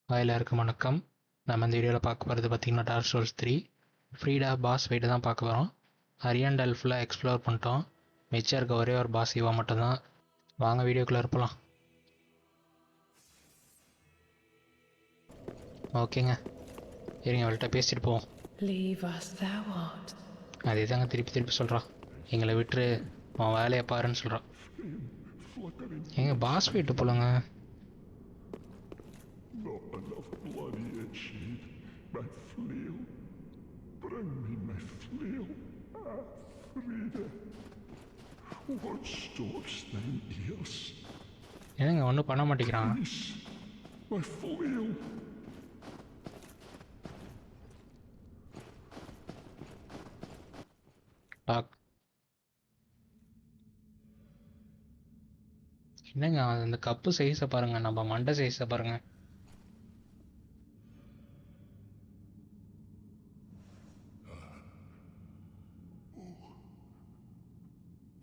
எல்லாருக்கும் வணக்கம். நம்ம இந்த வீடியோவில் பார்க்க போகிறது பார்த்திங்கன்னா Dark Souls 3 Friede boss fight தான் பார்க்க போகிறோம். அரியண்டல் ஃபுல்லாக எக்ஸ்ப்ளோர் பண்ணிட்டோம். மிச்சம் இருக்க ஒரே ஒரு பாஸ் இவா மட்டும்தான். வாங்க வீடியோக்குள்ளே இருப்பலாம். ஓகேங்க, இருங்க அவள்கிட்ட பேசிட்டு போவோம். அதே தாங்க திருப்பி சொல்கிறான். எங்களை விட்டுரு, உன் வேலையை பாருன்னு சொல்கிறான். எங்க பாஸ் ஃபைட்டு போலங்க. Not enough bloody itchy. My flail. Bring me my flail. Ah, Frida. What stops thine ears? என்னங்க ஒன்றும் பண்ண மாட்டேங்கிறான். Please, my flail. என்னங்க அந்த கப்பு சைஸை பாருங்க, நம்ம மண்டை சைஸை பாருங்க.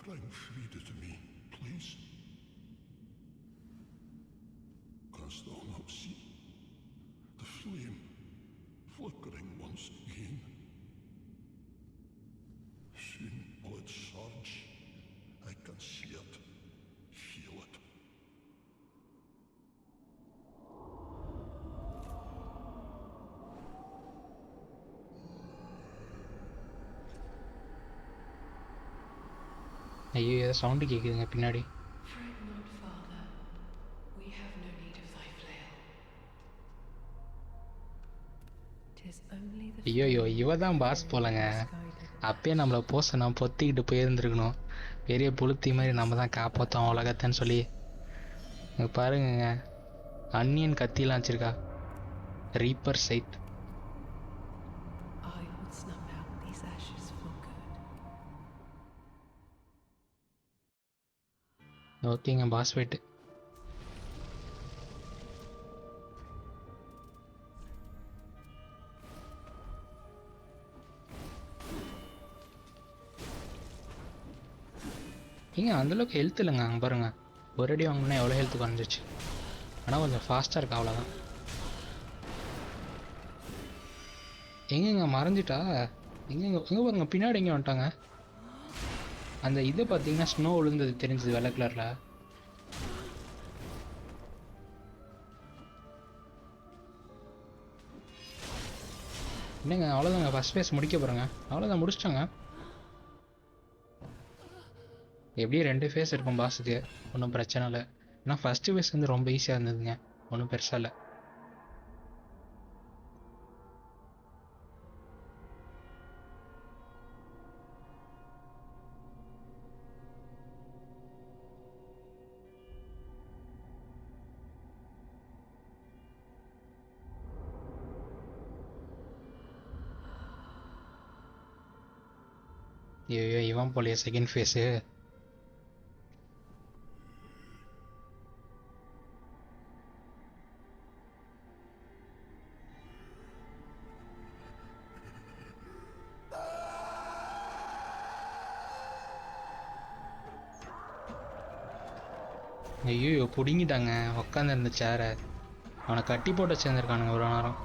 Bring Frida to me, please. Canst thou not see the flame flickering once again? Soon will it surge. I can see it, feel it. ஐயோ, ஏதோ சவுண்டு கேட்குதுங்க பின்னாடி. ஐயோயோ, இவ தான் பாஸ் போலங்க. அப்பயே நம்மளை போச நம்ம பொத்திக்கிட்டு போயிருந்துருக்கணும். பெரிய புளுத்தி மாதிரி நம்ம தான் காப்பாற்றோம் உலகத்தைன்னு சொல்லி. பாருங்க, அன்னியன் கத்திலாம் வச்சிருக்கா. Reaper scythe. ஓகேங்க, பாஸ் ஃபைட்டு. ஏங்க அந்தளவுக்கு ஹெல்த் இல்லைங்க. அங்கே பாருங்க, ஒரு அடி வாங்கினா எவ்வளோ ஹெல்த் குறைஞ்சிச்சு. ஆனால் கொஞ்சம் ஃபாஸ்ட்டாக இருக்கா, அவ்வளோதான். எங்கெங்க மறைஞ்சிட்டா? எங்கே பாருங்க, பின்னாடி எங்கே வந்துட்டாங்க. அந்த இது பார்த்தீங்கன்னா ஸ்னோ விழுந்தது தெரிஞ்சது வெள்ளை கலரில். என்னங்க அவ்வளோதாங்க, ஃபஸ்ட் ஃபேஸ் முடிக்க போகிறேங்க. அவ்வளோதான், முடிச்சிட்டாங்க. எப்படியும் 2 ஃபேஸ் இருக்கும் பாஸுக்கு, ஒன்றும் பிரச்சனை இல்லை. ஆனால் ஃபஸ்ட்டு ஃபேஸ் வந்து ரொம்ப ஈஸியாக இருந்ததுங்க, ஒன்றும் பெருசாக இல்லை. ஐயோ, இவன் போலையே செகண்ட் ஃபேஸு. ஐயோ, பிடுங்கிட்டாங்க உட்காந்துருந்த சேரை. அவனை கட்டி போட்டு சேர்ந்துருக்கானுங்க ஒரு நேரம்.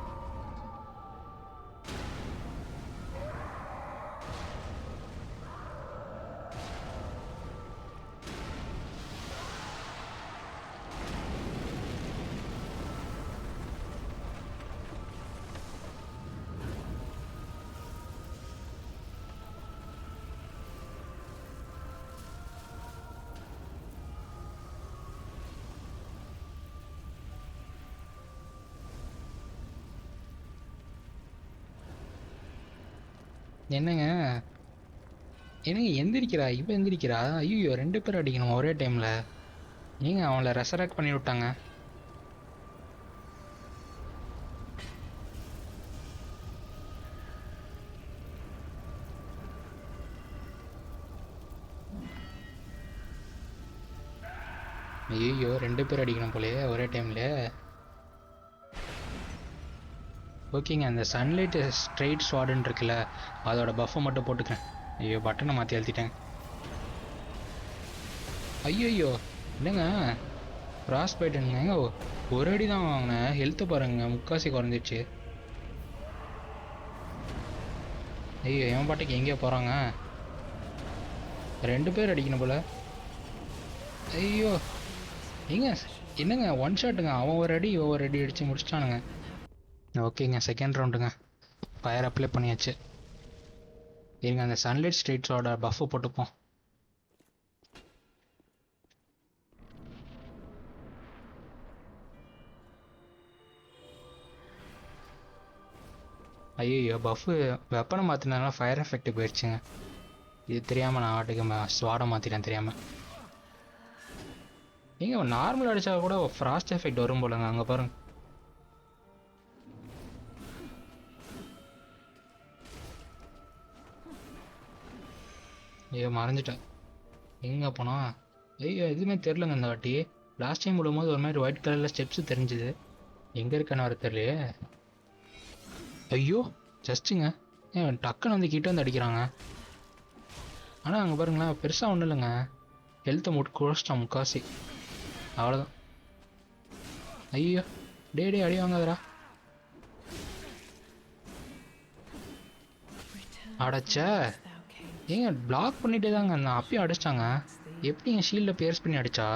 என்னங்க என்னங்க எந்திரிக்கிறா, இப்போ எந்திரிக்கிறா. ஐயோ, 2 பேர் அடிக்கணும் ஒரே டைமில். ஏங்க அவங்கள ரெசராக்ட் பண்ணி விட்டாங்க. ஐயோ, 2 பேர் அடிக்கணும் போலயே ஒரே டைமில். ஓகேங்க, அந்த சன்லைட் ஸ்ட்ரைட் ஸ்வாடுன்னு இருக்குல்ல, அதோட பஃபை மட்டும் போட்டுக்கிறேன். ஐயோ, பட்டனை மாற்றி அழுத்திட்டேன். ஐயோ, என்னங்க ஃப்ராஸ்ட் பைட்டுங்க ஒரு அடி தான் வாங்கினேன். ஹெல்த்து பாருங்க முக்காசி குறைஞ்சிச்சு. ஐயோ என் பாட்டுக்கு எங்கேயோ போகிறாங்க. 2 பேர் அடிக்கணும் போல. ஐயோ ஏங்க என்னங்க ஒன் ஷாட்டுங்க. அவன் ஒரு அடி இவன் ஒரு அடி அடித்து முடிச்சிட்டானுங்க. ஓகேங்க செகண்ட் ரவுண்டுங்க. ஃபயர் அப்ளை பண்ணியாச்சு. இருங்க அந்த சன்லைட் ஸ்ட்ரீட்ஸோட பஃப்பு போட்டுப்போம். ஐயோ பஃப்பு வெப்பனை மாற்றினால ஃபயர் எஃபெக்ட் போயிடுச்சுங்க. இது தெரியாமல் நான் வாட்டுக்கு ஸ்வாடை மாற்றிட்டேன் தெரியாமல். ஏங்க நார்மல் அடித்தா கூட ஃப்ராஸ்ட் எஃபெக்ட் வரும் போலங்க. அங்கே பாருங்க. ஐயோ மறைஞ்சிட்டேன். எங்கே போனா? ஐயோ எதுவுமே தெரிலங்க இந்த வாட்டி. லாஸ்ட் டைம் விடும்போது ஒரு மாதிரி ஒயிட் கலரில் ஸ்டெப்ஸு தெரிஞ்சுது. எங்கே இருக்கான்னு வர தெரியலையே. ஐயோ ஜஸ்ட்டுங்க. ஏன் டக்குன்னு வந்து கிட்ட வந்து அடிக்கிறாங்க. ஆனால் அங்கே பாருங்களேன் பெருசாக ஒன்றும் இல்லைங்க. ஹெல்த்தை குறைச்சிட்டான் முக்காசி. அவ்வளோதான். ஐயோ டே அடி வாங்காதரா. அடைச்ச ஏங்க பிளாக் பண்ணிட்டே தாங்க நான் அப்பயும் அடிச்சிட்டாங்க. எப்படி என் ஷீல்டில் பேர்ஸ் பண்ணி அடித்தா?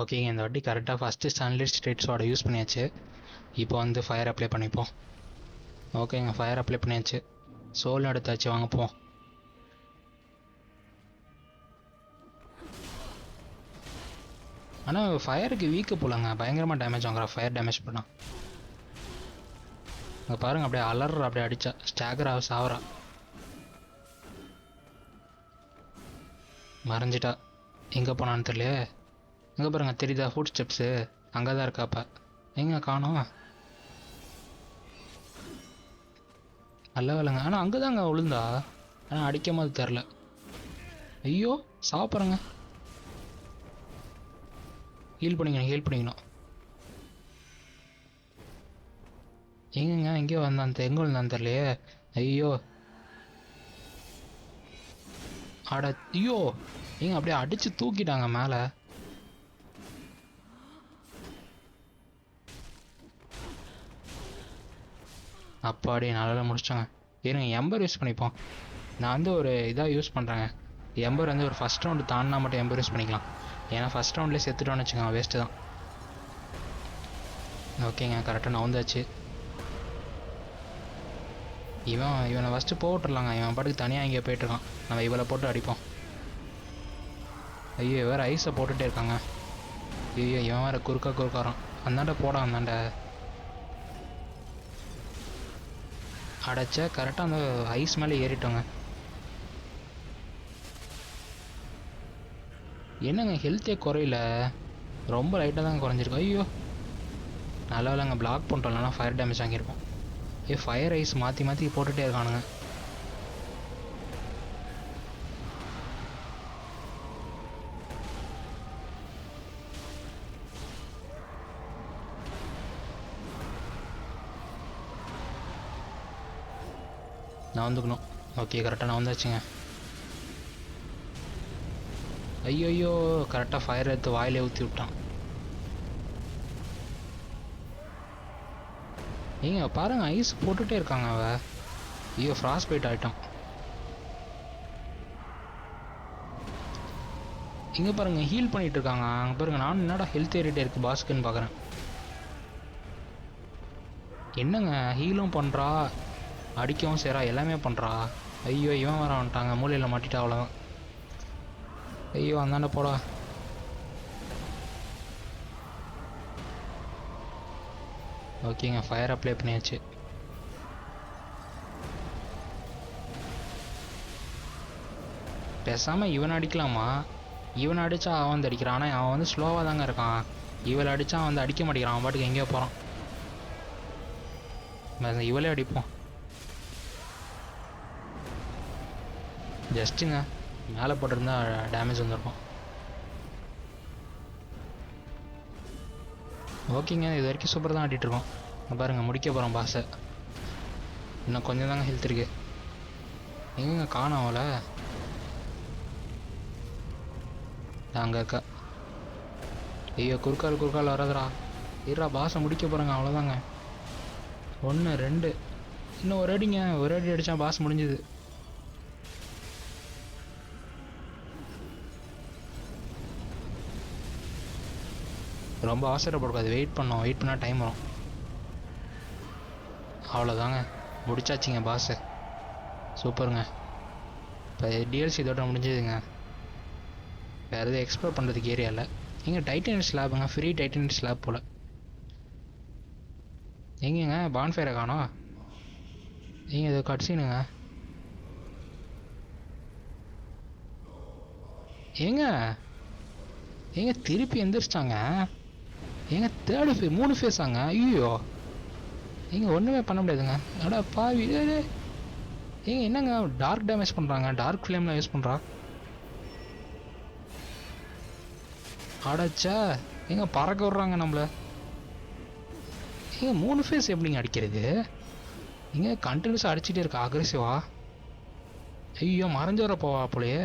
ஓகேங்க இந்த வாட்டி கரெக்டாக ஃபஸ்ட்டு சன்லைட் ஸ்ட்ரீட்ஸோட யூஸ் பண்ணியாச்சு. இப்போ வந்து ஃபயர் அப்ளை பண்ணிப்போம். ஓகேங்க ஃபயர் அப்ளை பண்ணியாச்சு. சோல் எடுத்தாச்சு வாங்கப்போம். ஆனால் ஃபயருக்கு வீக்கு போலங்க. பயங்கரமாக டேமேஜ் வாங்குறா ஃபயர் டேமேஜ் பண்ணா. அங்கே பாருங்கள் அப்படியே அலற அப்படியே அடித்தா ஸ்டாகர் சாவரா. மறைஞ்சிட்டா. எங்கே போனான்னு தெரியலையே. எங்கே பாருங்க தெரியுதா ஃபுட் ஸ்டெப்ஸு. அங்கே தான் இருக்காப்பா. எங்கே காணோம். நல்ல வேலைங்க. ஆனால் அங்கே தாங்க விழுந்தா. ஆனால் அடிக்கும் போது தெரில. ஐயோ சாப்பிட்றேங்க. ஹீல் பண்ணிக்கணும். எங்கங்க எங்கேயோ வந்தான் எங்கே விழுந்தான்னு தெரியலையே. ஐயோ ஐயோ ஏங்க அப்படியே அடித்து தூக்கிட்டாங்க மேலே. அப்பாடி நல்லா முடிச்சிட்டாங்க. இருங்க எம்பர் யூஸ் பண்ணிப்போம். நான் வந்து ஒரு இதாக யூஸ் பண்ணுறேங்க. எம்பர் வந்து ஒரு ஃபஸ்ட் ரவுண்டு தாண்டினா மட்டும் எம்பர் யூஸ் பண்ணிக்கலாம். ஏன்னா ஃபஸ்ட் ரவுண்ட்லேயே செத்துட்டோன்னு வச்சுக்கோங்க வேஸ்ட்டு தான். ஓகேங்க கரெக்டாக நான் வந்தாச்சு. இவனை ஃபஸ்ட்டு போட்டுடலாங்க. இவன் பாட்டுக்கு தனியாக இங்கே போயிட்டுருக்கான். நம்ம இவளை போட்டு அடிப்போம். ஐயோ வேறு ஐஸை போட்டுகிட்டே இருக்காங்க. ஐயோ இவன் வேறு குறுக்காரான். அந்தாண்ட போடான் அந்தாண்ட. அடைச்சா கரெக்டாக அந்த ஐஸ் மேலே ஏறிட்டோங்க. என்னங்க ஹெல்த்தே குறையில. ரொம்ப லைட்டாக தாங்க குறைஞ்சிருக்கு. ஐயோ நல்லா இல்லைங்க பிளாக் பண்ணிட்டோம். இல்லைனா ஃபயர் டேமேஜ் வாங்கியிருப்போம். ஃபயர் ஐஸ் மாற்றி போட்டுகிட்டே இருக்கானுங்க. நான் வந்துக்கணும். ஓகே கரெக்டாக நான் வந்தாச்சுங்க. ஐயோ கரெக்டாக ஃபயர் எடுத்து வாயிலே ஊற்றி விட்டான். ஏங்க பாருங்க ஐஸ் போட்டுகிட்டே இருக்காங்க அவ. ஐயோ ஃப்ராஸ்ட் பைட் ஆகிட்டான். இங்கே பாருங்கள் ஹீல் பண்ணிகிட்டு இருக்காங்க. அங்கே பாருங்கள் நான் என்னடா ஹெல்த் ஏறிட்டே இருக்குது பாஸ்க்குன்னு பார்க்குறேன். என்னங்க ஹீலும் பண்ணுறா அடிக்கவும் செய்கிறா எல்லாமே பண்ணுறா. ஐயோ இவன் வர வந்துட்டாங்க. மூலையில் மாட்டிட்டா அவ்வளோதான். ஐயோ அந்தாண்ட போடா. ஓகேங்க ஃபயர் அப்ளை பண்ணியாச்சு. பேசாமல் இவனை அடிக்கலாமா? இவனை அடித்தா அவன் வந்து அடிக்கிறான். ஆனால் அவன் வந்து ஸ்லோவாக தாங்க இருக்கான். இவளை அடித்தா அவன் வந்து அடிக்க மாட்டேங்கிறான். அவன் பாட்டுக்கு எங்கேயோ போகிறான். இவளே அடிப்போம். ஜஸ்ட்டுங்க மேலே போட்டிருந்தா டேமேஜ் வந்துருக்கும். ஓகேங்க இது வரைக்கும் சூப்பர் தான் ஆடிட்டுருக்கோம். பாருங்கள் முடிக்க போகிறோம் பாஸை. இன்னும் கொஞ்சம் தாங்க ஹெல்த் இருக்குது. எங்கேங்க காணோம் அவளை. அங்கே இருக்கா. ஐயோ குறுக்கால் வராதுடா. இருடா பாஸை முடிக்க போகிறாங்க, அவ்வளோதாங்க. 1 2 இன்னும் ஒரு அடிங்க, ஒரு அடி அடித்தா பாஸ் முடிஞ்சுது. ரொம்ப அவசரப்படக்கூடாது, வெயிட் பண்ணால் டைம் வரும். அவ்வளோதாங்க, முடிச்சாச்சுங்க பாஸு. சூப்பருங்க. இப்போ டிஎல்சி இதோட முடிஞ்சதுங்க. வேறு எதுவும் எக்ஸ்ப்ளோர் பண்ணுறதுக்கு ஏரியா இல்லை. எங்கே டைட்டன் ஸ்லாப்புங்க, ஃப்ரீ டைட்டன் ஸ்லாப் போல். எங்கேங்க பான்ஃபயரை காணோம். ஏங்க இது கட்சீனுங்க. ஏங்க திருப்பி எந்திரிச்சிட்டாங்க. ஏங்க 3 ஃபேஸாங்க. ஐயோ ஏங்க ஒன்றுமே பண்ண முடியாதுங்க. அடா பாவி. ஏங்க என்னங்க டார்க் டேமேஜ் பண்ணுறாங்க, டார்க் ஃப்ளேம்லாம் யூஸ் பண்ணுறா. அடச்சா ஏங்க பறக்க விட்றாங்க நம்மள. ஏங்க 3 ஃபேஸ் எப்படிங்க அடிக்கிறது? ஏங்க கண்டினியூஸாக அடிச்சுட்டே இருக்கா அக்ரெசிவா. ஐயோ மறைஞ்சு வர போவா போலையே.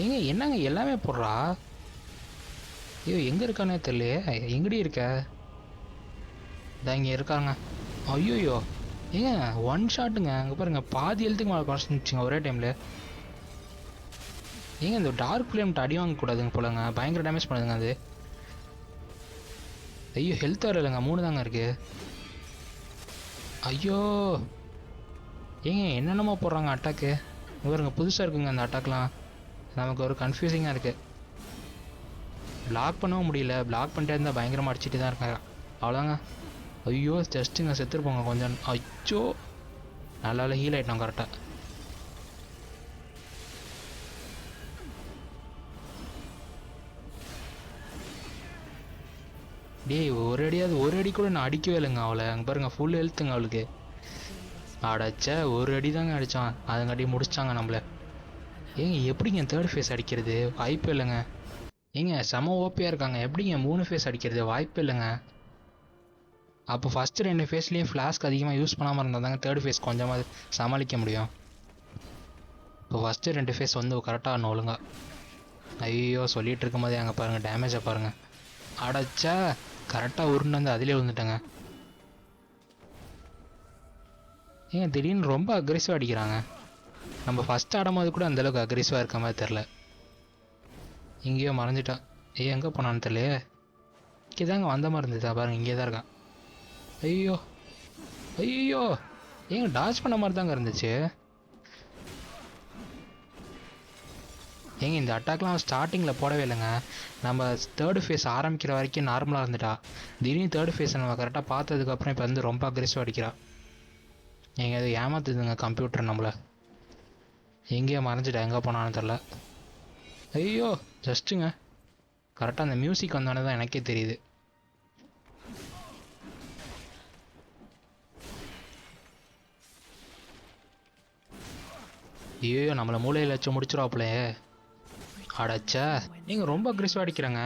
ஏங்க என்னங்க எல்லாமே போடுறா. ஐயோ எங்கே இருக்கானே தெரியலையே. எங்கடி இருக்க? இங்கே இருக்காங்க. ஐயோயோ ஏங்க 1 ஷாட்டுங்க. அங்கே பாருங்க, பாதி எழுத்துக்கு மேலே குறைச்சிச்சுங்க ஒரே டைமில். ஏங்க இந்த டார்க் ஃப்ளேம்ட்டு அடி வாங்கக்கூடாதுங்க போலங்க, பயங்கர டேமேஜ் பண்ணுதுங்க அது. ஐயோ ஹெல்த் வர இல்லைங்க, 3 தாங்க இருக்குது. ஐயோ ஏங்க என்னென்னமோ போடுறாங்க அட்டாக்கு. பாருங்க புதுசாக இருக்குங்க அந்த அட்டாக்லாம். நமக்கு ஒரு கன்ஃபியூசிங்காக இருக்குது. பிளாக் பண்ணவும் முடியல, பிளாக் பண்ணிட்டே இருந்தால் பயங்கரமாக அடிச்சுட்டு தான் இருக்காங்க. அவ்வளோதாங்க. ஐயோ ஜஸ்ட்டுங்க செத்துருப்போங்க கொஞ்சம். அச்சோ நல்லா ஹீல் ஆகிட்டோம் கரெக்டாக. டேய் ஒரு அடி கூட நான் அடிக்கவே இல்லைங்க அவளை. அங்கே பாருங்க ஃபுல் ஹெல்த்துங்க அவளுக்கு. அடைச்ச ஒரு அடி தாங்க அடித்தான், அதுங்காட்டி முடிச்சிட்டாங்க நம்மளை. ஏங்க எப்படிங்க 3rd ஃபேஸ் அடிக்கிறது? வாய்ப்பே இல்லைங்க. ஏங்க செம ஓப்பியாக இருக்காங்க, எப்படிங்க 3 ஃபேஸ் அடிக்கிறது? வாய்ப்பே இல்லைங்க. அப்போ ஃபஸ்ட்டு 2 ஃபேஸ்லேயும் ஃப்ளாஸ்க் அதிகமாக யூஸ் பண்ணாமல் இருந்தால் தாங்க 3rd ஃபேஸ் கொஞ்சமாக சமாளிக்க முடியும். இப்போ ஃபஸ்ட்டு 2 ஃபேஸ் வந்து கரெக்டாக ஆடணும் ஒழுங்கா. ஐயோ சொல்லிகிட்டு இருக்கும் போதே அங்கே பாருங்கள் டேமேஜை பாருங்கள். அடைச்சா கரெக்டாக உருண்டு வந்து அதிலே விழுந்துட்டாங்க. ஏங்க திடீர்னு ரொம்ப அக்ரெசிவாக அடிக்கிறாங்க. நம்ம ஃபஸ்ட் ஆடும்போது கூட அந்தளவுக்கு அக்ரெசிவாக இருக்க மாதிரி தெரில. இங்கேயோ மறைஞ்சிட்டா. எங்கே போனான்னு தெரியலையே. இங்கே தாங்க வந்த மாதிரி இருந்தது, பாருங்க இங்கே தான் இருக்கான். ஐயோ ஐயோ ஏங்க டாச் பண்ண மாதிரி தாங்க இருந்துச்சு. ஏங்க இந்த அட்டாக்லாம் ஸ்டார்டிங்கில் போடவே இல்லைங்க. நம்ம 3rd ஃபேஸ் ஆரம்பிக்கிற வரைக்கும் நார்மலாக இருந்துட்டா, திடீர்னு 3rd ஃபேஸை நம்ம கரெக்டாக பார்த்ததுக்கப்புறம் இப்போ வந்து ரொம்ப அக்ரெசிவாக அடிக்கிறா. எங்கே அது ஏமாத்துதுங்க கம்ப்யூட்டர் நம்மளை. எங்கேயோ மறைஞ்சிட்டா, எங்கே போனான்னு தெரில. ஐயோ ஜஸ்ட்டுங்க கரெக்டாக அந்த மியூசிக் வந்தோடனே தான் எனக்கே தெரியுது. ஐயோ நம்மளை மூளையில் வச்சு முடிச்சிடாப்புலே. அடைச்சா நீங்கள் ரொம்ப அக்ரெசிவாக அடிக்கிறாங்க,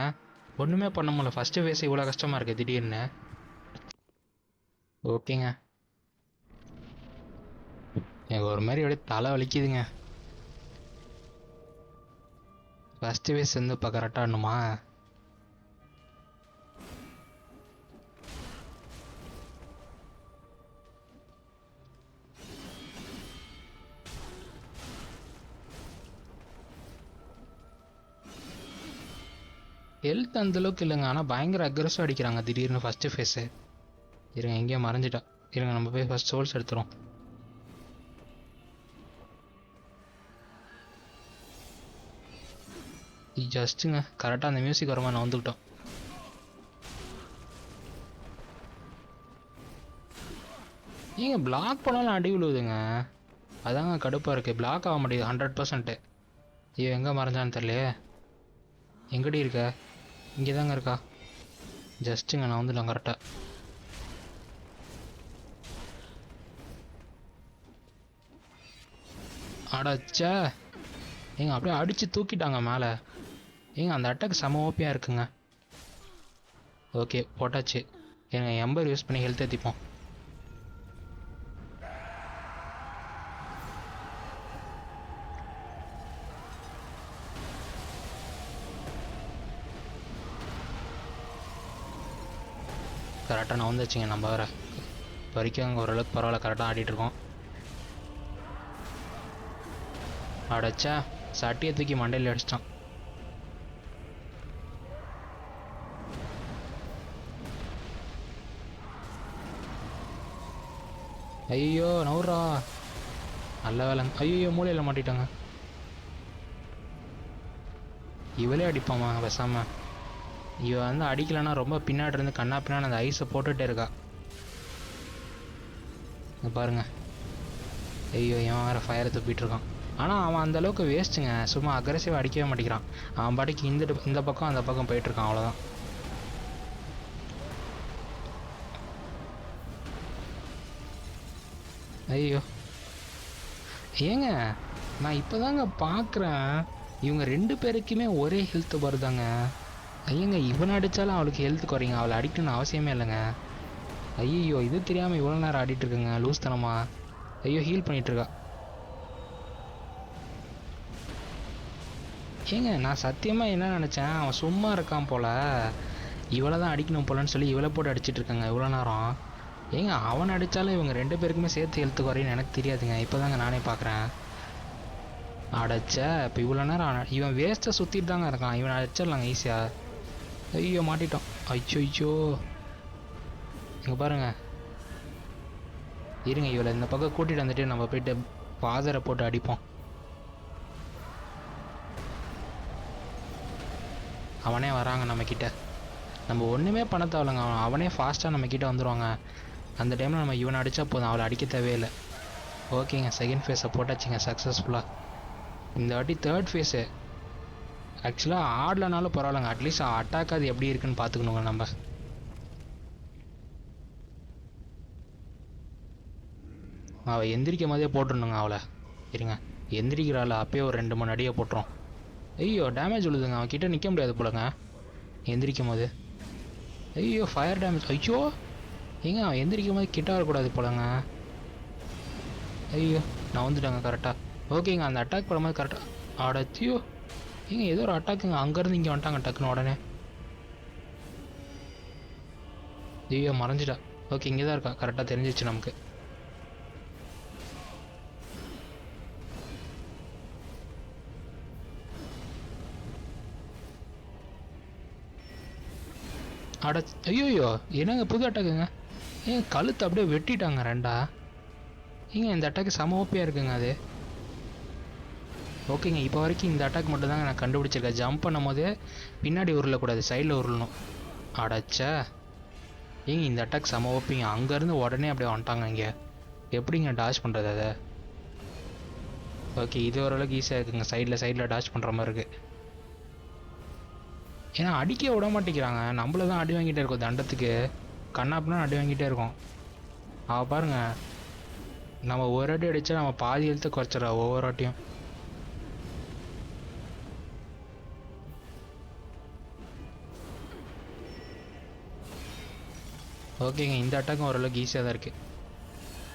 ஒன்றுமே பண்ண முடியல. ஃபஸ்ட்டு ஃபேஸ் இவ்வளோ கஷ்டமாக இருக்குது திடீர்னு. ஓகேங்க எனக்கு ஒரு மாதிரி அப்படியே தலை வலிக்குதுங்க. ஃபஸ்ட்டு ஃபேஸ் வந்து இப்போ கரெக்டாக ஆடணுமா? ஹெல்த் அந்தளவுக்கு இல்லைங்க, ஆனால் பயங்கர அக்ரெசிவாக அடிக்கிறாங்க திடீர்னு ஃபஸ்ட்டு ஃபேஸு. இருங்க எங்கேயோ மறைஞ்சிட்டா, இருங்க நம்ம போய் ஃபஸ்ட் சோல்ஸ் எடுத்துரும். ஜஸ்ட்டுங்க கரெக்டாக அந்த மியூசிக் வரமா நான் வந்துக்கிட்டோம். ஏங்க பிளாக் பண்ணாலும் அடி விழுவுதுங்க, அதாங்க கடுப்பாக இருக்குது. பிளாக் ஆக மாட்டேங்குது 100%. ஐயோ எங்கே மறைஞ்சான்னு தெரியலையே. எங்கடி இருக்க? இங்கே தாங்க இருக்கா. ஜஸ்ட்டுங்க நான் வந்துட்டேன் கரெக்டாக. அடச்சா ஏங்க அப்படியே அடித்து தூக்கிட்டாங்க மேலே. ஏங்க அந்த அட்டாக் செம ஓப்பியாக இருக்குங்க. ஓகே போட்டாச்சு. ஏங்க எம்பர் யூஸ் பண்ணி ஹெல்த் ஏற்றிப்போம். கரெக்டாக நான் வந்துச்சுங்க நம்ம வேறு வரைக்கும் அங்கே ஓரளவுக்கு பரவாயில்ல கரெக்டாக ஆடிட்டுருக்கோம். அடைச்சா சட்டியை தூக்கி மண்டையில் அடிச்சிட்டான். ஐயோ நவுறா, நல்ல வேலை. ஐயோ மூலையில் மாட்டிட்டாங்க. இவளே அடிப்பாமா பேசாம. இவ வந்து அடிக்கலைன்னா ரொம்ப பின்னாடி இருந்து கண்ணா பின்னாடி அந்த ஐஸை போட்டுகிட்டே இருக்கா. பாருங்க. ஐயோ இவன் வேறு ஃபயரை துப்பிட்டு இருக்கான். ஆனால் அவன் அந்தளவுக்கு வேஸ்ட்டுங்க, சும்மா அக்ரெசிவாக அடிக்கவே மாட்டேங்கிறான். அவன் பாடிக்கு இந்த பக்கம் அந்த பக்கம் போயிட்டுருக்கான், அவ்வளோதான். ஐயோ ஏங்க நான் இப்போ தாங்க பார்க்குறேன், இவங்க 2 பேருக்குமே ஒரே ஹெல்த் வருதாங்க. ஐயங்க இவனை அடித்தாலும் அவளுக்கு ஹெல்த் குறைங்க, அவளை அடிக்கணும்னு அவசியமே இல்லைங்க. ஐயோ இது தெரியாமல் இவ்வளோ நேரம் ஆடிட்டுருக்குங்க லூஸ் தனமா. ஐயோ ஹீல் பண்ணிகிட்ருக்கா. ஏங்க நான் சத்தியமாக என்ன நினச்சேன், அவன் சும்மா இருக்கான் போல், இவளை தான் அடிக்கணும் போலன்னு சொல்லி இவளை போட்டு அடிச்சிட்டு இருக்காங்க இவ்வளோ நேரம். ஏங்க அவன் அடித்தாலும் இவங்க 2 பேருக்குமே சேர்த்து ஹெல்த் குறைன்னு எனக்கு தெரியாதுங்க, இப்போ தாங்க நானே பார்க்குறேன். அடைச்ச இப்போ இவ்வளோ நேரம் இவன் வேஸ்ட்டாக சுற்றிட்டு தாங்க இருக்கான், இவன் அடிச்சிடலாங்க ஈஸியாக. ஐயோ மாட்டிட்டோம். ஐயோ இங்கே பாருங்க. இருங்க இவளை இந்த பக்கம் கூட்டிகிட்டு வந்துட்டு நம்ம போயிட்டு பாதரை போட்டு அடிப்போம். அவனே வராங்க நம்மக்கிட்ட, நம்ம ஒன்றுமே பண்ண தேவையில்லைங்க, அவனே ஃபாஸ்ட்டாக நம்மக்கிட்ட வந்துடுவாங்க. அந்த டைமில் நம்ம இவனை அடித்தா போதும், அவளை அடிக்க தேவையில்லை. ஓகேங்க செகண்ட் ஃபேஸை போட்டாச்சுங்க சக்ஸஸ்ஃபுல்லாக. இந்த வாட்டி தேர்ட் ஃபேஸு ஆக்சுவலாக ஆடலனாலும் பரவாயில்லைங்க, அட்லீஸ்ட் அட்டாக் அது எப்படி இருக்குன்னு பார்த்துக்கணுங்க நம்ம. அவள் எந்திரிக்கும் போதே போட்டுருணுங்க அவளை. இருங்க எந்திரிக்கிறாள் அப்பயே ஒரு 2 3 அடியை போட்டுரும். ஐயோ டேமேஜ் விழுதுங்க, அவன் கிட்டே நிற்க முடியாது போலங்க எந்திரிக்கும் போது. ஐயோ ஃபயர் டேமேஜ். ஐயோ ஏங்க அவன் எந்திரிக்கும் போது கிட்ட வரக்கூடாது போலங்க. ஐயோ நான் வந்துட்டாங்க கரெக்டாக. ஓகேங்க அந்த அட்டாக் பண்ணும்போது கரெக்டாக ஆடச்சியோ. ஏங்க ஏதோ ஒரு அட்டாக்குங்க, அங்கேருந்து இங்கே வந்துட்டாங்க டக்குன்னு உடனே. ஐயோ மறைஞ்சிட்டா. ஓகே இங்கே தான் இருக்கா, கரெக்டாக தெரிஞ்சிச்சு நமக்கு. அட ஐயோயோ என்னங்க புது அட்டாக்குங்க. ஏன் கழுத்து அப்படியே வெட்டிட்டாங்க 2ஆ. ஏங்க இந்த அட்டாக்கு செம ஓப்பியாக இருக்குங்க அது. ஓகேங்க இப்போ வரைக்கும் இந்த அட்டாக் மட்டும் தாங்க நான் கண்டுபிடிச்சிருக்கேன். ஜம்ப் பண்ணும் போது பின்னாடி உருளக்கூடாது, சைடில் உருளணும். அடைச்சா ஏங்க இந்த அட்டாக் செம ஓப்பிங்க, அங்கேருந்து உடனே அப்படியே வந்துட்டாங்க. இங்கே எப்படிங்க டாச் பண்ணுறது அதை? ஓகே இது ஓரளவுக்கு ஈஸியாக இருக்குங்க, சைடில் டாச் பண்ணுற மாதிரி இருக்குது. ஏன்னா அடிக்க விட மாட்டேங்கிறாங்க, நம்மள தான் அடி வாங்கிட்டே இருக்கோம் தண்டத்துக்கு, கண்ணாப்புனா அடி வாங்கிட்டே இருக்கோம். அவள் பாருங்க நம்ம ஒரு அடி அடித்தா நம்ம பாதி ஹெல்த்தை குறைச்சிடறா ஒவ்வொரு வாட்டியும். ஓகேங்க இந்த அட்டாக்கும் ஓரளவுக்கு ஈஸியாக தான் இருக்குது.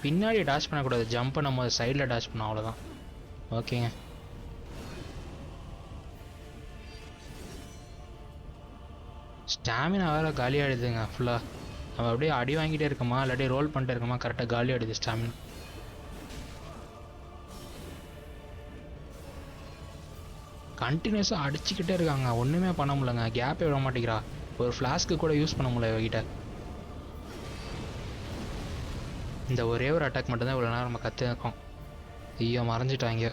பின்னாடி டாச் பண்ணக்கூடாது, ஜம்ப் நம்ம சைடில் டாச் பண்ணோம் அவ்வளோதான். ஓகேங்க ஸ்டாமினா வேறு காலி ஆகிடுதுங்க ஃபுல்லாக. நம்ம அப்படியே அடி வாங்கிட்டே இருக்கோமா இல்லாட்டி ரோல் பண்ணிட்டே இருக்கோமா கரெக்டாக காலி ஆகிடுது ஸ்டாமினா. கண்டினியூஸாக அடிச்சுக்கிட்டே இருக்காங்க, ஒன்றுமே பண்ண முடியலங்க, கேப்பே விட மாட்டேங்கிறா. ஒரு ஃப்ளாஸ்க்கு கூட யூஸ் பண்ண முடியல இவகிட்ட. இந்த ஒரே ஒரு அட்டாக் மட்டும்தான் இவ்வளோ நேரம் நம்ம கற்றுக்கோம். ஐயோ மறைஞ்சிட்டாங்க.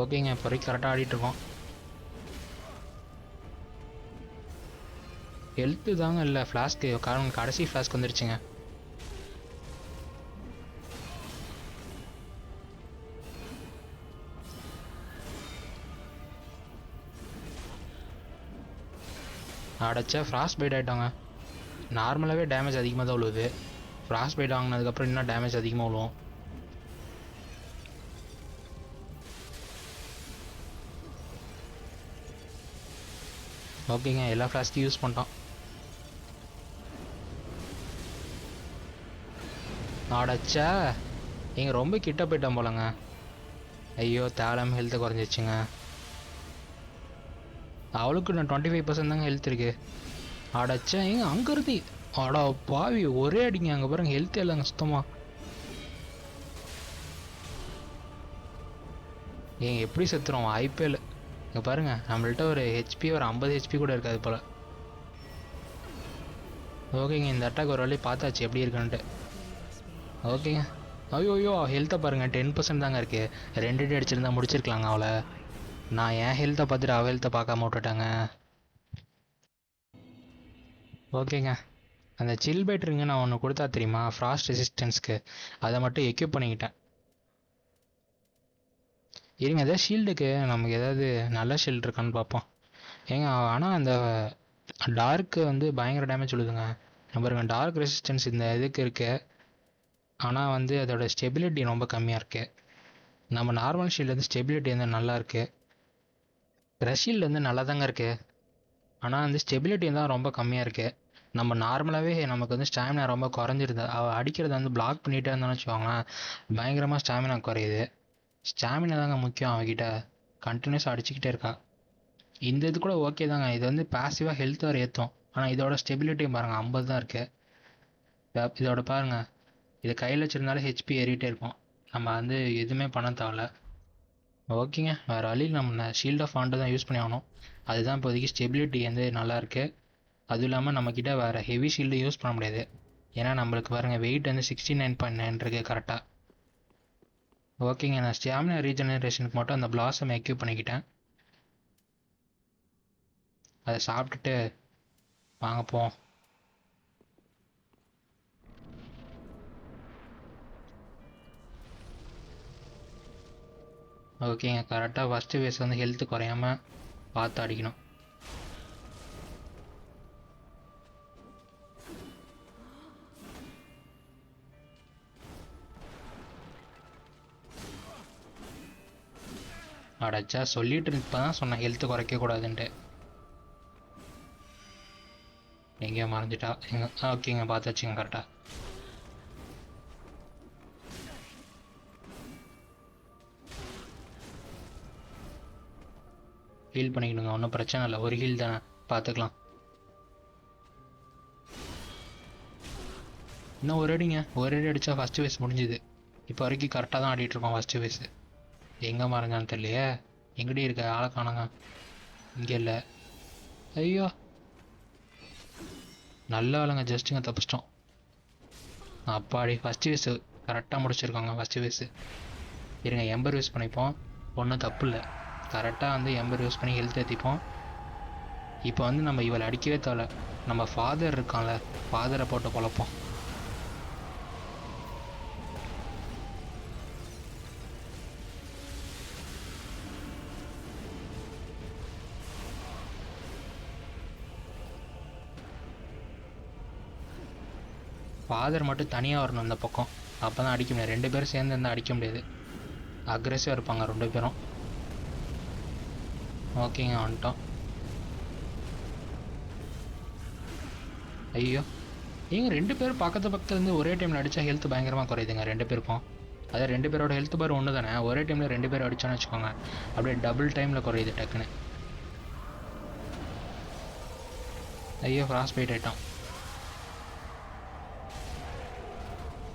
ஓகேங்க இப்போ வரைக்கும் கரெக்டாக ஆடிட்டுருக்கோம். ஹெல்த்து தாங்க இல்லை ஃப்ளாஸ்க்கு, காரணம் கடைசி ஃப்ளாஸ்க் வந்துருச்சுங்க. அடைச்சா ஃப்ராஸ்ட் பைட் ஆகிட்டாங்க. நார்மலாகவே டேமேஜ் அதிகமாக தான் விழுவுது, ஃப்ராஸ்ட் பைட் வாங்கினதுக்கப்புறம் இன்னும் டேமேஜ் அதிகமாக விழுவும். ஓகேங்க எல்லா ஃப்ளாஸ்க்கையும் யூஸ் பண்ணிட்டோம். ஆடச்சா இங்கே ரொம்ப கிட்ட போயிட்டோம் போலங்க. ஐயோ தேவையில்லாமல் ஹெல்த்து குறைஞ்சிச்சுங்க. அவளுக்கு நான் 25% தாங்க ஹெல்த் இருக்கு. ஆடச்சா ஏங்க அங்கேருந்து ஆடா பாவி ஒரே அடிங்க. அங்கே பாருங்க ஹெல்த் இல்லைங்க சுத்தமாக. ஏங்க எப்படி செத்துறோம் வாய்ப்பே இல்லை. இங்கே பாருங்கள் நம்மள்ட்ட ஒரு ஹெச்பி ஒரு 50 ஹெச்பி கூட இருக்காது போல். ஓகேங்க இந்த அட்டாக் ஒரு வழி பார்த்தாச்சு எப்படி இருக்குன்ட்டு. ஓகேங்க. ஐயோ ஹெல்த்தை பாருங்கள் 10% தாங்க இருக்குது. 2 அடி அடிச்சிருந்தா முடிச்சிருக்கலாங்க அவளை. நான் என் ஹெல்த்தை பார்த்துட்டு அவள் ஹெல்த்தை பார்க்காம விட்டுட்டாங்க. ஓகேங்க அந்த சில் பேட்டருங்க நான் ஒன்று கொடுத்தா தெரியுமா ஃப்ராஸ்ட் ரெசிஸ்டன்ஸ்க்கு, அதை மட்டும் எக்யூப் பண்ணிக்கிட்டேன். இருங்க ஏதாவது ஷீல்டுக்கு நமக்கு ஏதாவது நல்ல ஷீல்டு இருக்கான்னு பார்ப்போம். ஏங்க ஆனால் அந்த டார்க்கு வந்து பயங்கர டேமேஜ் விழுதுங்க. பாருங்க டார்க் ரெசிஸ்டன்ஸ் இந்த இதுக்கு இருக்குது, ஆனால் வந்து அதோட ஸ்டெபிலிட்டி ரொம்ப கம்மியாக இருக்குது. நம்ம நார்மல் ஷீல்டு வந்து ஸ்டெபிலிட்டி வந்து நல்லா இருக்குது. ஷீல்டு வந்து நல்லா தாங்க இருக்குது, ஆனால் வந்து ஸ்டெபிலிட்டி தான் ரொம்ப கம்மியாக இருக்குது. நம்ம நார்மலாகவே நமக்கு வந்து ஸ்டாமினா ரொம்ப குறைஞ்சிருது. அவள் அடிக்கிறத வந்து பிளாக் பண்ணிகிட்டே இருந்தான்னு வச்சுக்கோங்களேன், பயங்கரமாக ஸ்டாமினா குறையுது. ஸ்டாமினா தாங்க முக்கியம். அவகிட்ட கண்டினியூஸாக அடிச்சுக்கிட்டே இருக்கா. இந்த இது கூட ஓகே தாங்க, இது வந்து பாசிவாக ஹெல்த் வர ஏற்றும். ஆனால் இதோட ஸ்டெபிலிட்டியும் பாருங்கள் 50 தான் இருக்குது. இதோட பாருங்கள் இது கையில் வச்சுருந்தாலே ஹெச்பி ஏறிட்டே இருக்கும். நம்ம வந்து எதுவுமே பண்ண தேவையில்ல. ஓகேங்க வேறு வழியில் நம்ம ஷீல்ட் ஆஃப் ஆண்டு தான் யூஸ் பண்ணி ஆகணும். அதுதான் இப்போதைக்கு ஸ்டெபிலிட்டி வந்து நல்லாயிருக்கு. அதுவும் இல்லாமல் நம்மக்கிட்ட வேறு ஹெவி ஷீல்டு யூஸ் பண்ண முடியாது. ஏன்னா நம்மளுக்கு பாருங்கள் வெயிட் வந்து 69.9 இருக்குது கரெக்டாக. ஓகேங்க நான் ஸ்டாமினா ரீஜெனரேஷனுக்கு மட்டும் அந்த பிளாசம் எக்யூப் பண்ணிக்கிட்டேன். அதை சாப்பிட்டுட்டு வாங்க போவோம். ஓகேங்க கரெக்டாக ஃபஸ்ட்டு வேஸ் வந்து ஹெல்த்து குறையாமல் பார்த்து அடிக்கணும். அடைச்சா சொல்லிட்டு இப்போ தான் சொன்னேன் ஹெல்த்து குறைக்கக்கூடாதுன்ட்டு. எங்கேயோ மறைஞ்சிட்டா எங்க. ஓகேங்க பார்த்தாச்சுங்க கரெக்டாக. ஹீல் பண்ணிக்கணுங்க, ஒன்றும் பிரச்சனை இல்லை, ஒரு ஹீல் தானே பார்த்துக்கலாம். இன்னும் ஒரு அடிங்க, ஒரு அடி அடித்தா ஃபஸ்ட்டு வேஸ் முடிஞ்சுது. இப்போ வரைக்கும் கரெக்டாக தான் ஆடிட்டுருக்கோம் ஃபஸ்ட்டு வேஸு. எங்கே மறைஞ்சான்னு தெரியலையே, எங்கிட்டே இருக்க ஆளை காணுங்க. இங்கே இல்லை. ஐயோ நல்ல வேலைங்க ஜஸ்ட்டுங்க தப்பிச்சிட்டோம். அப்பாடி ஃபஸ்ட்டு வேஸு கரெக்டாக முடிச்சிருக்காங்க. ஃபஸ்ட்டு வேஸு இருங்க எம்பர் யூஸ் பண்ணிப்போம், ஒன்றும் தப்பு இல்லை. கரெக்டாக வந்து எம்பர் யூஸ் பண்ணி ஹெல்த் ஏற்றிப்போம். இப்போ வந்து நம்ம இவளை அடிக்கவே தேவை. நம்ம ஃபாதர் இருக்கான்ல, ஃபாதரை போட்டு குழப்போம். ஃபாதர் மட்டும் தனியாக வரணும் இந்த பக்கம், அப்போ தான் அடிக்க முடியாது. 2 பேரும் சேர்ந்து இருந்தால் அடிக்க முடியாது, அக்ரெசிவாக இருப்பாங்க 2 பேரும். ஓகேங்க வந்துட்டோம். ஐயோ ஏங்க 2 பேரும் பக்கத்தில் இருந்து ஒரே டைமில் அடித்தா ஹெல்த் பயங்கரமாக குறையுதுங்க 2 பேருக்கும். அதாவது 2 பேரோட ஹெல்த் பார் ஒன்று தானே, ஒரே டைமில் 2 பேர் அடித்தோன்னு வச்சுக்கோங்க, அப்படியே டபுள் டைமில் குறையுது டக்குன்னு. ஐயோ ஃப்ராஸ்ட் பைட் ஆகிட்டோம்.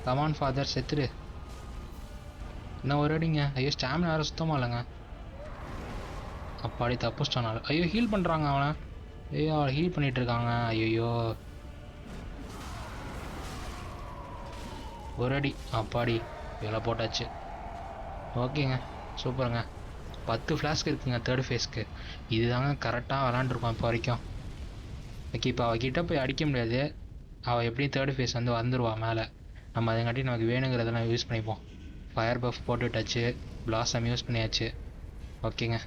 கமான் ஃபாதர் செத்துரு. இன்னும் ஒரு அடிங்க. ஐயோ ஸ்டாமினா வேறு சுத்தமாக இல்லைங்க. அப்பாடி தப்புச்சிட்டானால. ஐயோ ஹீல் பண்ணுறாங்க அவனை. ஐயோ அவளை ஹீல் பண்ணிகிட்டு இருக்காங்க. ஐயோ ஒரு அடி. அப்பாடி இவ்வளோ போட்டாச்சு. ஓகேங்க சூப்பருங்க. 10 ஃப்ளாஸ்க் இருக்குங்க தேர்ட் ஃபேஸ்க்கு. இது தாங்க கரெக்டாக விளாண்டுருக்கோம் இப்போ வரைக்கும். ஓகே இப்போ அவகிட்ட போய் அடிக்க முடியாது, அவள் எப்படியும் தேர்ட் ஃபேஸ் வந்து வந்துடுவாள் மேலே. நம்ம அதுங்காட்டி நமக்கு வேணுங்கிறதெல்லாம் யூஸ் பண்ணிப்போம். ஃபயர் பஃப் போட்டுட்டாச்சு, பிளாசம் யூஸ் பண்ணியாச்சு. ஓகேங்க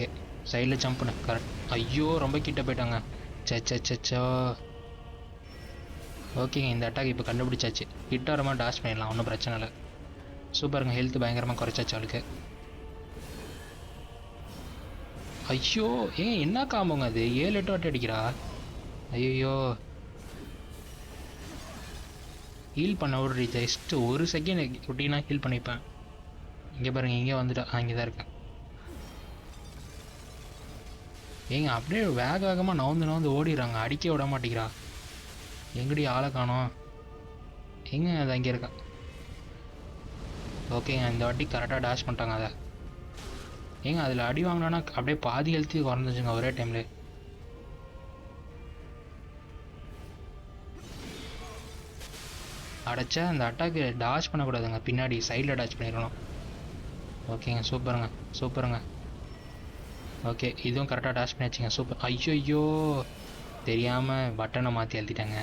ஏ சைடில் ஜம்ப் பண்ணு கரெக்ட். ஐயோ ரொம்ப கிட்ட போயிட்டாங்க. சச்சோ. ஓகேங்க இந்த அட்டாக் இப்போ கண்டுபிடிச்சாச்சு. கிட்ட வரமா டாஷ் பண்ணிடலாம், ஒன்றும் பிரச்சனை இல்லை. சூப்பருங்க ஹெல்த் பயங்கரமாக குறைச்சாச்சு அவளுக்கு. ஐயோ ஏன் என்ன காம்போங்க அது 7-8 வாட்டி அடிக்கிறா. ஐயோ ஹீல் பண்ண விடுறி, ஜஸ்ட் ஒரு செகண்ட் ரொட்டீனா ஹீல் பண்ணிப்பேன். இங்கே பாருங்க, இங்கே வந்துட்டா. இங்கே தான் இருக்கேன். ஏங்க அப்படியே வேக வேகமாக நவுந்து ஓடிடுறாங்க, அடிக்க விட மாட்டேங்கிறா. எங்கடி ஆளை காணோம்? எங்க அது அங்கே இருக்கா? ஓகேங்க, இந்த வாட்டி கரெக்டாக டேஷ் பண்ணிட்டாங்க அதை. ஏங்க அதில் அடி வாங்கினோன்னா அப்படியே பாதி ஹெல்த்தி குறைஞ்சிச்சுங்க ஒரே டைம்ல. அடைச்சா அந்த அட்டாக்கு டாஷ் பண்ணக்கூடாதுங்க, பின்னாடி சைடில் டாஷ் பண்ணிடணும். ஓகேங்க, சூப்பருங்க சூப்பருங்க. ஓகே, இதுவும் கரெக்டாக டாஷ் பண்ணியாச்சுங்க, சூப்பர். ஐயோ தெரியாமல் பட்டனை மாற்றி அழுத்திட்டாங்க.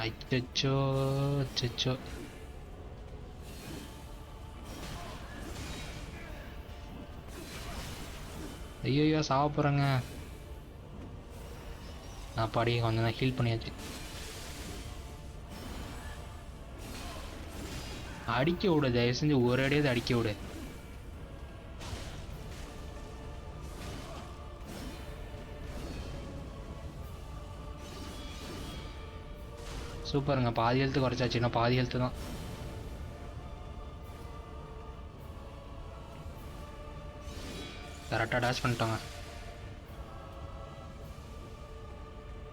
அச்சோ அச்சோ. ஐயோ சாவ போகிறேங்க. நான் பாடியே கொஞ்சம் தான் ஹீல் பண்ணியாச்சு. அடிக்க விடு, தயவு செஞ்சு ஒரு அடியாவது அடிக்க விடு. சூப்பருங்க, பாதி ஹெல்த்து குறைச்சாச்சு, இன்னும் பாதி ஹெல்த்து தான். கரெக்டாக டேஷ் பண்ணிட்டோங்க.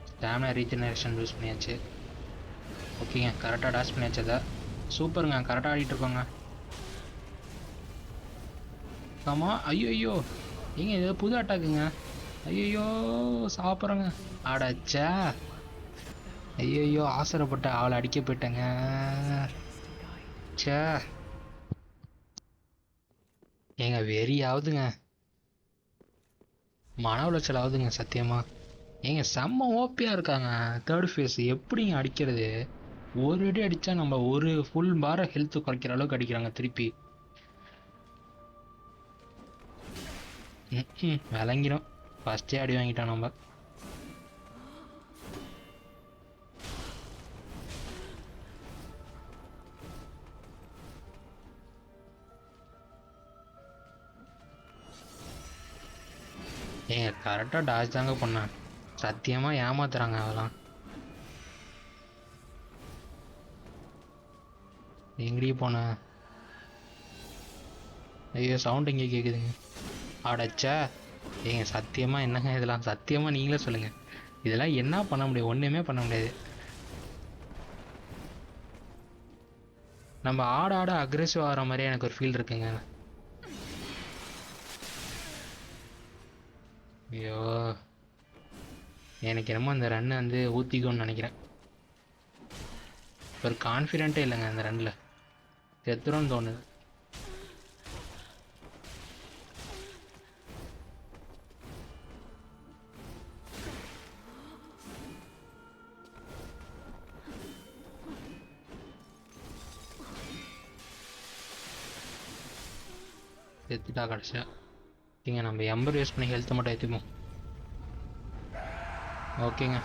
ஸ்டாமினா ரீஜெனரேஷன் யூஸ் பண்ணியாச்சு. ஓகேங்க, கரெக்டாக டேஷ் பண்ணியாச்சு அதை. சூப்பருங்க, கரெக்டாக ஆடிட்டு இருக்கோங்க. ஆமாம். ஐயோ ஏங்க இது புது அட்டாக்குங்க. ஐயோ சாப்பிட்றேங்க. அடச்சா. ஐயோ ஆசைப்பட்ட அவளை அடிக்க போயிட்டேங்க. சே ஏங்க வெறி ஆகுதுங்க, மன உளைச்சல் ஆகுதுங்க சத்தியமா. ஏங்க செம்ம ஓப்பியாக இருக்காங்க தேர்ட் ஃபேஸ். எப்படிங்க அடிக்கிறது? ஒரு அடி அடித்தா நம்ம ஒரு ஃபுல் பார ஹெல்த்து குறைக்கிற அளவுக்கு அடிக்கிறாங்க திருப்பி. விளங்கிடும், ஃபஸ்ட்டே அடி வாங்கிட்டோம் நம்ம. ஏங்க கரெக்டாக டாஷ் தாங்க பண்ணேன், சத்தியமாக ஏமாத்துறாங்க அதெல்லாம். எங்கடி போன? ஐயோ சவுண்ட் இங்கே கேட்குதுங்க. அடைச்சா. ஏங்க சத்தியமாக என்னங்க இதெல்லாம்? சத்தியமாக நீங்களே சொல்லுங்கள், இதெல்லாம் என்ன பண்ண முடியும்? ஒன்றுமே பண்ண முடியாது. நம்ம ஆட அக்ரெசிவ் ஆகிற மாதிரியே எனக்கு ஒரு ஃபீல் இருக்குங்க. ஐயோ எனக்கு என்னமோ அந்த ரன் வந்து ஊற்றிக்கும்னு நினைக்கிறேன். ஒரு கான்ஃபிடென்ட்டே இல்லைங்க அந்த ரன்னில், செத்துரும்னு தோணுது. செத்துட்டா கடைசியா. ஓகேங்க, நம்ம எம்பர் யூஸ் பண்ணி ஹெல்த்தை மட்டும் ஏற்றிப்போம். ஓகேங்க,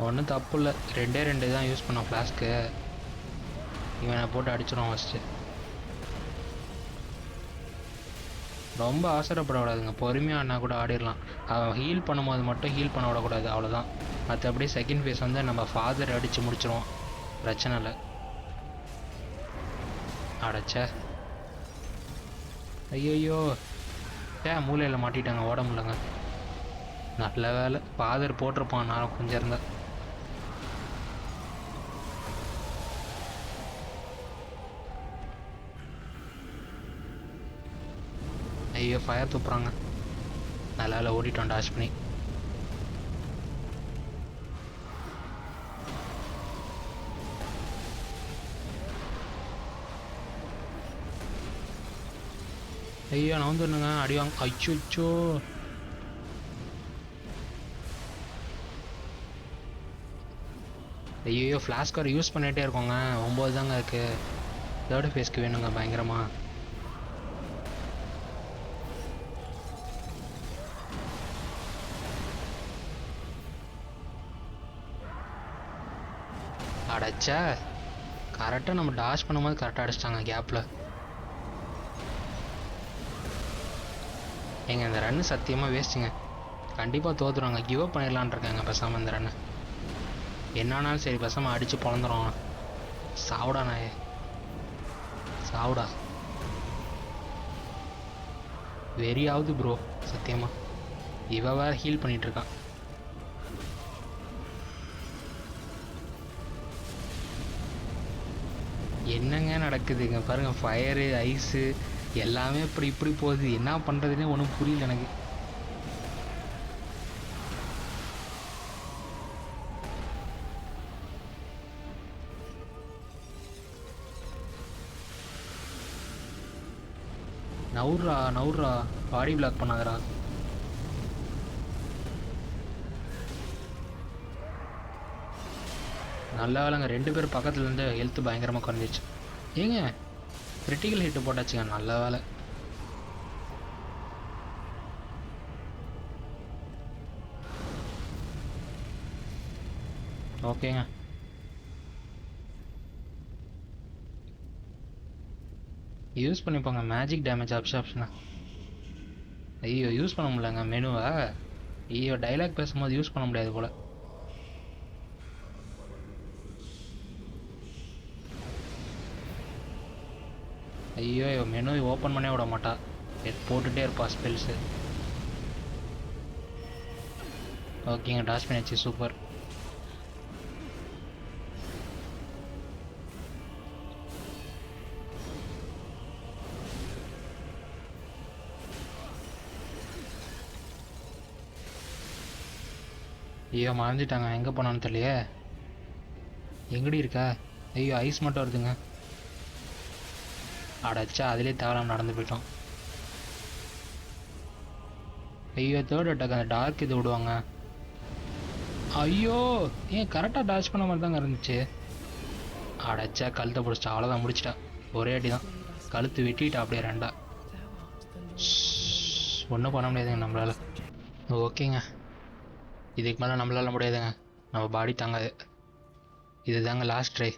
ஒன்றும் தப்பு இல்லை, 2 தான் யூஸ் பண்ணோம் ஃப்ளாஸ்க்கு. இவனை போட்டு அடிச்சிடும் ஃபஸ்ட்டு. ரொம்ப அவசரப்படக்கூடாதுங்க, பொறுமையாக கூட ஆடிடலாம். அவன் ஹீல் பண்ணும்போது மட்டும் ஹீல் பண்ண விடக்கூடாது, அவ்வளோதான். மற்றபடி செகண்ட் ஃபேஸ் வந்து நம்ம ஃபாதர் அடித்து முடிச்சிருவோம், பிரச்சனை இல்லை. அடைச்ச. ஐயோ மூலையில் மாட்டிட்டாங்க, ஓட முடியலங்க. நல்ல வேலை ஃபாதர் போட்டிருப்பான், நான் கொஞ்சம் இருந்தேன். ஐயோ ஃபயர் துப்புறாங்க. நல்ல வேலை ஓடிட்டோம் டாஷ் பண்ணி. ஐயோ நான் வந்துடுங்க, அடிவாங்க. அச்சோ ஐயோ ஃப்ளாஸ்கர் யூஸ் பண்ணிகிட்டே இருக்கோங்க. 9 தாங்க இருக்குது. தேர்டு ஃபேஸ்க்கு வேணுங்க பயங்கரமாக. அடைச்சா. கரெக்டாக நம்ம டாஷ் பண்ணும்போது கரெக்டாக அடிச்சிட்டாங்க கேப்பில். ஏங்க இந்த ரன்னு சத்தியமாக வேஸ்ட்டுங்க. கண்டிப்பாக தோற்றுருவாங்க. கிவ் அப் பண்ணிடலான் இருக்காங்க பேசாமல் இந்த ரன்னு. என்னானாலும் சரி பேசாமல் அடித்து பொழந்துரும். சாவுடா நாயே, சாவுடா. வெறியாவது ப்ரோ சத்தியமாக. இவ வேறு ஹீல் பண்ணிகிட்ருக்கான். என்னங்க நடக்குதுங்க பாருங்கள். ஃபயரு ஐஸு எல்லாமே இப்படி போகுது. என்ன பண்ணுறதுனே ஒன்றும் புரியல எனக்கு. நவுர்ரா பாடி பிளாக் பண்ணாதரா. நல்ல வேலைங்க 2 பேர் பக்கத்துல இருந்து ஹெல்த் பயங்கரமாக குறைஞ்சிச்சு. ஏங்க கிரிட்டிக்கல் ஹிட்டு போட்டாச்சுங்க, நல்ல வேலை. ஓகேங்க. யூஸ் பண்ணிப்போங்க மேஜிக் டேமேஜ் அப்சார்ப்ஷனா. ஐயோ யூஸ் பண்ண முடியலங்க மெனுவா. ஐயோ டைலாக் பேசும்போது யூஸ் பண்ண முடியாது போல். ஐயோ மெனு ஓப்பன் பண்ணே விட மாட்டா, போட்டுகிட்டே இருப்பா ஸ்பெல்ஸு. ஓகேங்க டாஷ் பண்ணியாச்சு, சூப்பர். ஐயோ மறைஞ்சிட்டாங்க, எங்கே போனான்னு தெரியலையே. எங்கடி இருக்கா? ஐயோ ஐஸ் மட்டும் வருதுங்க. அடைச்சா அதிலே தேவலாம் நடந்து போயிட்டோம். ஐயோ தேர்ட் அட்டாக் அந்த டார்க் இது விடுவாங்க. ஐயோ ஏன் கரெக்டாக டாச் பண்ண மாதிரி தாங்க இருந்துச்சு. அடைச்சா கழுத்தை பிடிச்சிட்டா, அவ்வளோதான் முடிச்சிட்டா. ஒரே அடி தான், கழுத்து வெட்டிட்டா அப்படியே ரெண்டா. ஒன்றும் பண்ண முடியாதுங்க நம்மளால். ஓகேங்க இதுக்கு மேலே நம்மளால முடியாதுங்க, நம்ம பாடி தாங்காது. இதுதாங்க லாஸ்ட் ட்ரை.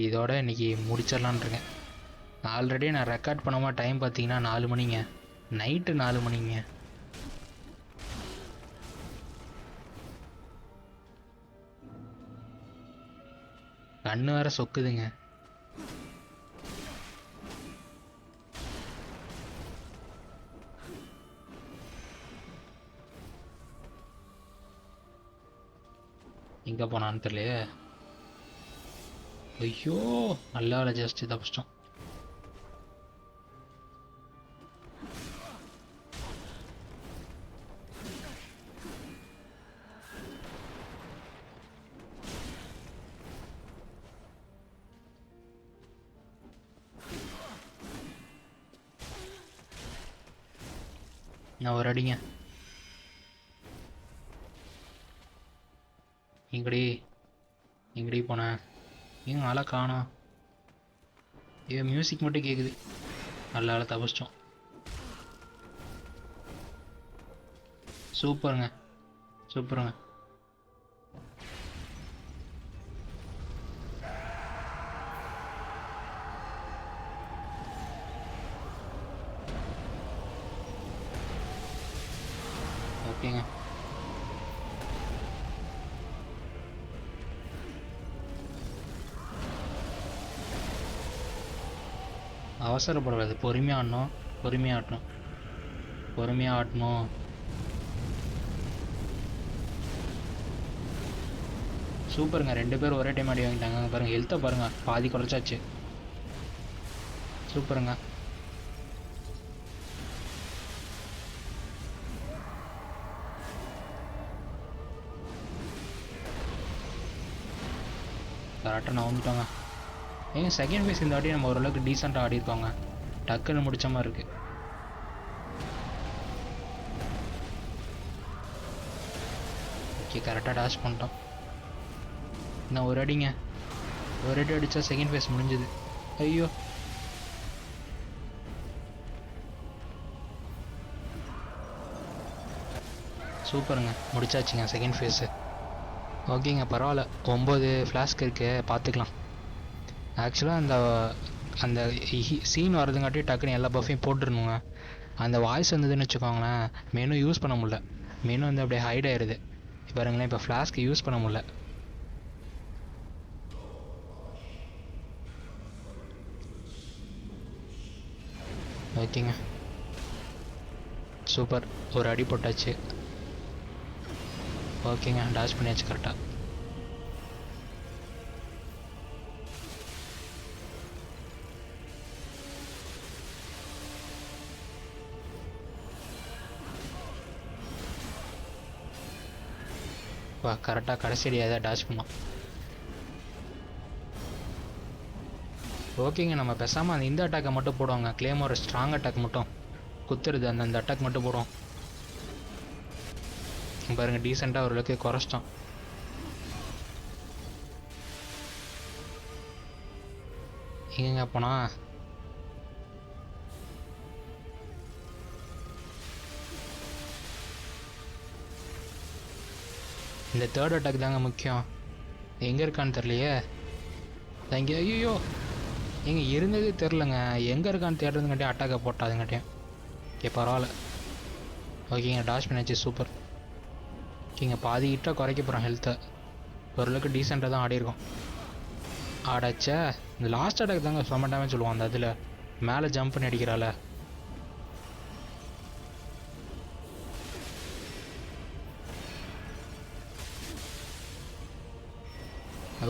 இதோட இன்றைக்கி முடிச்சிடலான் இருக்கேன். ஆல்ரெடி நான் ரெக்கார்ட் பண்ணாமல் டைம் பார்த்தீங்கன்னா 4 மணிங்க, நைட்டு 4 மணிங்க. கண்ணு வேற சொக்குதுங்க. எங்கே போனான்னு தெரியலையே. ஐயோ நல்லா வேலை, ஜஸ்ட் தப்பிச்சிட்டோம். நான் ஒரு அடிங்க. எங்கடி போனேன்? ஏங்க ஆளை காணோம். ஏன் மியூசிக் மட்டும் கேட்குது. நல்ல ஆளை தப்பிச்சிட்டோம். சூப்பருங்க சூப்பருங்க. ஓகேங்க அவசரப்படாது, பொறுமையாக ஆடணும், பொறுமையாக ஆடணும். சூப்பருங்க 2 பேர் ஒரே டைம் அடி வாங்கிட்டாங்க. பாருங்கள் ஹெல்த்தை பாருங்கள், பாதி குறைச்சாச்சு. சூப்பருங்க. கரெக்டாக நான் வந்துட்டோங்க. ஏங்க செகண்ட் ஃபேஸ் இந்த வாட்டி நம்ம ஓரளவுக்கு டீசெண்டாக ஆடிருக்கோங்க, டக்குன்னு முடிச்ச மாதிரி இருக்குது. ஓகே கரெக்டாக டாஷ் பண்ணிட்டோம். இன்னும் ஒரு அடிங்க, ஒரு அடி அடித்தா செகண்ட் ஃபேஸ் முடிஞ்சுது. ஐயோ சூப்பருங்க முடிச்சாச்சுங்க செகண்ட் ஃபேஸு. ஓகேங்க பரவாயில்ல, 9 ஃப்ளாஸ்க் இருக்குது, பார்த்துக்கலாம். ஆக்சுவலாக அந்த சீன் வரதுங்காட்டி டக்குன்னு எல்லா பஃபையும் போட்டுருணுங்க. அந்த வாய்ஸ் வந்ததுன்னு வச்சுக்கோங்களேன், மெனு யூஸ் பண்ண முடியல. மெனு வந்து அப்படியே ஹைட் ஆயிடுது. பாருங்களேன், இப்போ ஃப்ளாஸ்க்கு யூஸ் பண்ண முடியல. ஓகேங்க, சூப்பர். ஒரு அடி போட்டாச்சு. ஓகேங்க, டாஷ் பண்ணியாச்சு கரெக்டாக. வா, கரெக்டாக கடைசி அடியாக தான் டாஷ் பண்ணோம். ஓகேங்க, நம்ம பேசாமல் அந்த இந்த அட்டாக்கை மட்டும் போடுவாங்க. கிளேமோர் ஸ்ட்ராங் அட்டாக் மட்டும் குத்துறது, அந்த அட்டாக் மட்டும் போடுவோம். பாருங்கள், டீசெண்டாக ஓரளவுக்கு குறைச்சிட்டோம். எங்கேங்க போனா? இந்த தேர்ட் அட்டாக் தாங்க முக்கியம். எங்கே இருக்கான்னு தெரியலையே. இங்கே, ஐயோ எங்கே இருந்ததே தெரிலங்க. எங்கே இருக்கான்னு தேடுறதுங்காட்டியும் அட்டாக்கை போட்டாதுங்காட்டியும். ஓகே, பரவாயில்ல. ஓகேங்க, டாஷ் பண்ணியாச்சு. சூப்பர். ஓகேங்க, பாதி கிட்ட குறைக்க போகிறோம் ஹெல்த்தை. ஓரளவுக்கு டீசெண்டாக தான் ஆடிருக்கோம். ஆடாச்ச இந்த லாஸ்ட் அட்டாக் தாங்க செம்ம டேமேஜ் சொல்லுவோம். அந்த அதில் மேலே ஜம்ப் பண்ணி அடிக்கிறாள்.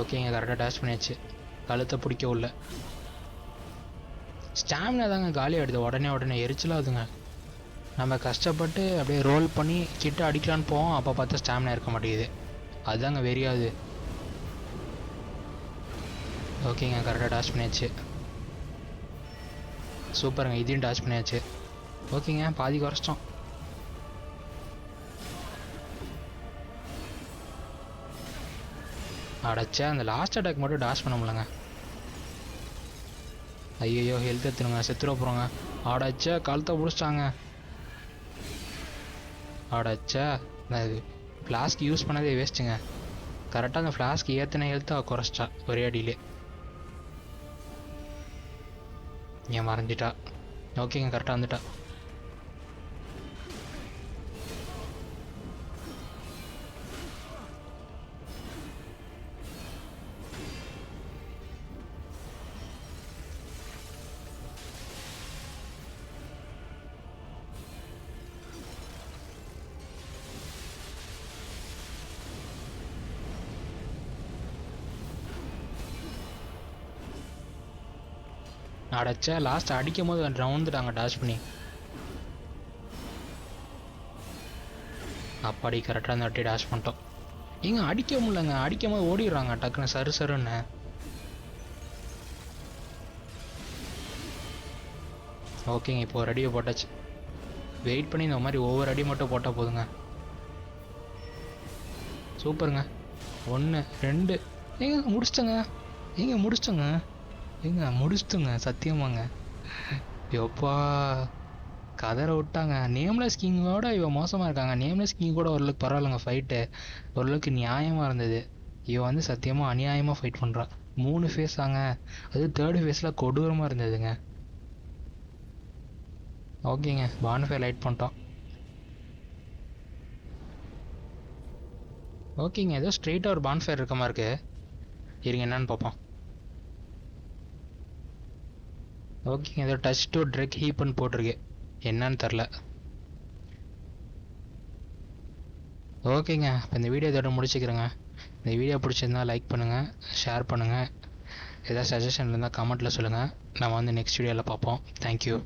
ஓகேங்க, கரெக்டாக டேஷ் பண்ணியாச்சு. கழுத்தை பிடிக்க உள்ள ஸ்டாமினா தாங்க காலி ஆகிடுது உடனே எரிச்சலாகுதுங்க. நம்ம கஷ்டப்பட்டு அப்படியே ரோல் பண்ணி கிட்ட அடிக்கலான்னு போவோம், அப்போ பார்த்தா ஸ்டாமினா இருக்க மாட்டேங்குது. அதுதாங்க வெறியாகுது. ஓகேங்க, கரெக்டாக டாஷ் பண்ணியாச்சு. சூப்பருங்க, இதையும் டாஷ் பண்ணியாச்சு. ஓகேங்க, பாதி குறைச்சிட்டோம். அடைச்சா அந்த லாஸ்ட் அட்டாக் மட்டும் டாஷ் பண்ண முடியலங்க. ஐயோ, ஹெல்த் எடுத்துருங்க, செத்துட போகிறோங்க. ஆடாச்சா கழுத்தை பிடிச்சிட்டாங்க. ஆடாச்சா ஃப்ளாஸ்க் யூஸ் பண்ணதே வேஸ்ட்டுங்க. கரெக்டாக அந்த ஃப்ளாஸ்க் ஏற்றின ஹெல்த்தை குறைச்சிட்டா ஒரே அடியிலே. ஏன் மறைஞ்சிட்டா. ஓகேங்க, கரெக்டாக வந்துட்டா. அடைச்சா லாஸ்ட் அடிக்கும் போது ரவுண்டுட்டாங்க டாஷ் பண்ணி. அப்பாடி கரெக்டாக அந்த வாட்டி டாஷ் பண்ணிட்டோம். ஏங்க அடிக்க முடியலங்க, அடிக்கும் போது ஓடிடுறாங்க டக்குன்னு சருன்னு. ஓகேங்க, இப்போ ஒரு அடியை போட்டாச்சு. வெயிட் பண்ணி இந்த மாதிரி ஒவ்வொரு அடி மட்டும் போட்டால் போதுங்க. சூப்பருங்க. 1 2 ஏங்க முடிச்சிட்டோங்க. முடிச்சிட்டுங்க சத்தியமாங்க. எப்பா கதற விட்டாங்க. நேம்லெஸ் கிங்கோட இவன் மோசமாக இருக்காங்க. நேம்லெஸ் கிங் கூட ஓரளவுக்கு பரவாயில்லைங்க, ஃபைட்டு ஓரளவுக்கு நியாயமாக இருந்தது. இவன் வந்து சத்தியமாக அநியாயமாக ஃபைட் பண்ணுறான். 3 ஃபேஸ் ஆங்க, அது தேர்டு ஃபேஸில் கொடூரமாக இருந்ததுங்க. ஓகேங்க, பான்ஃபயர் லைட் பண்ணிட்டோம். ஓகேங்க, ஏதோ ஸ்ட்ரெயிட்டாக ஒரு பான்ஃபயர் இருக்க மாதிரி இருக்கு. இருங்க என்னன்னு பார்ப்போம். ஓகேங்க, ஏதோ டச் டு ட்ரெக் ஹீப்னு போட்டிருக்கு, என்னன்னு தெரில. ஓகேங்க, இப்போ இந்த வீடியோ இதோட முடிச்சுக்கிறேங்க. இந்த வீடியோ பிடிச்சிருந்தா லைக் பண்ணுங்கள், ஷேர் பண்ணுங்கள். ஏதாவது சஜஷன் இருந்தால் கமெண்ட்டில் சொல்லுங்கள். நம்ம வந்து நெக்ஸ்ட் வீடியோவில் பார்ப்போம். தேங்க்யூ.